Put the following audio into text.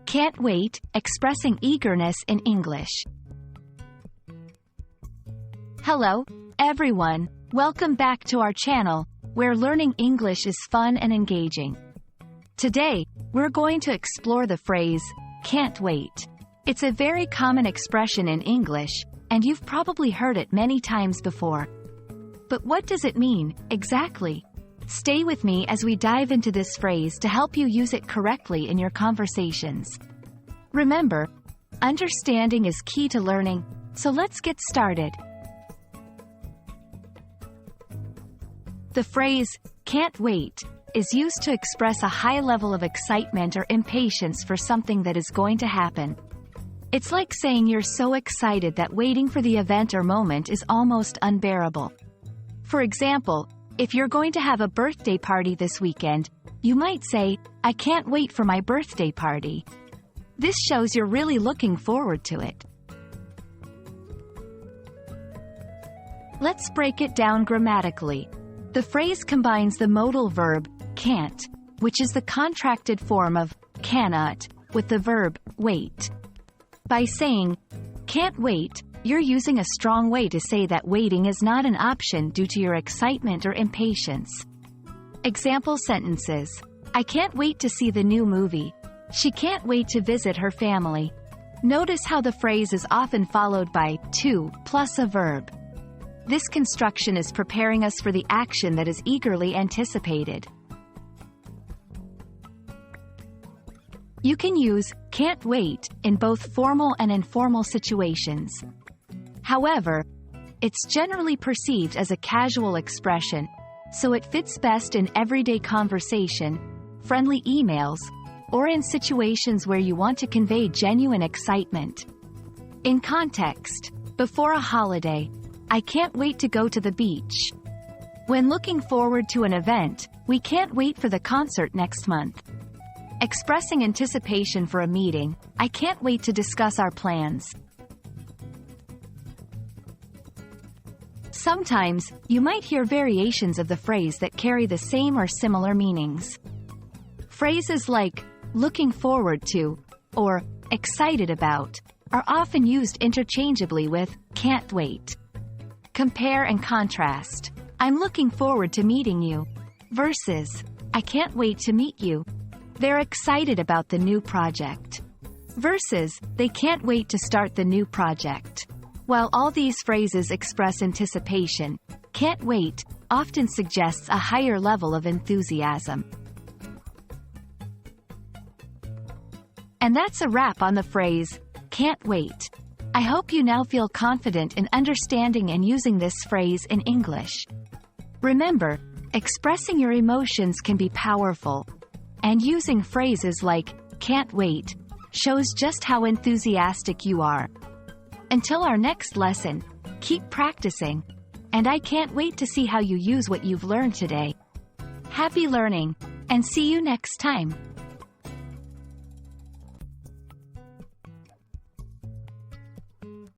Can't wait, expressing eagerness in English. Hello, everyone. Welcome back to our channel, where learning English is fun and engaging. Today, we're going to explore the phrase, can't wait. It's a very common expression in English, and you've probably heard it many times before. But what does it mean, exactly? Stay with me as we dive into this phrase to help you use it correctly in your conversations. Remember, understanding is key to learning, so let's get started. The phrase, can't wait, is used to express a high level of excitement or impatience for something that is going to happen. It's like saying you're so excited that waiting for the event or moment is almost unbearable. For example, if you're going to have a birthday party this weekend, you might say, I can't wait for my birthday party. This shows you're really looking forward to it. Let's break it down grammatically. The phrase combines the modal verb, can't, which is the contracted form of cannot, with the verb, wait. By saying, can't wait, you're using a strong way to say that waiting is not an option due to your excitement or impatience. Example sentences. I can't wait to see the new movie. She can't wait to visit her family. Notice how the phrase is often followed by to plus a verb. This construction is preparing us for the action that is eagerly anticipated. You can use can't wait in both formal and informal situations. However, it's generally perceived as a casual expression, so it fits best in everyday conversation, friendly emails, or in situations where you want to convey genuine excitement. In context, before a holiday, I can't wait to go to the beach. When looking forward to an event, we can't wait for the concert next month. Expressing anticipation for a meeting, I can't wait to discuss our plans. Sometimes, you might hear variations of the phrase that carry the same or similar meanings. Phrases like, looking forward to, or excited about, are often used interchangeably with, can't wait. Compare and contrast. I'm looking forward to meeting you. Versus, I can't wait to meet you. They're excited about the new project. Versus, they can't wait to start the new project. While all these phrases express anticipation, can't wait often suggests a higher level of enthusiasm. And that's a wrap on the phrase, can't wait. I hope you now feel confident in understanding and using this phrase in English. Remember, expressing your emotions can be powerful, and using phrases like, can't wait, shows just how enthusiastic you are. Until our next lesson, keep practicing, and I can't wait to see how you use what you've learned today. Happy learning, and see you next time.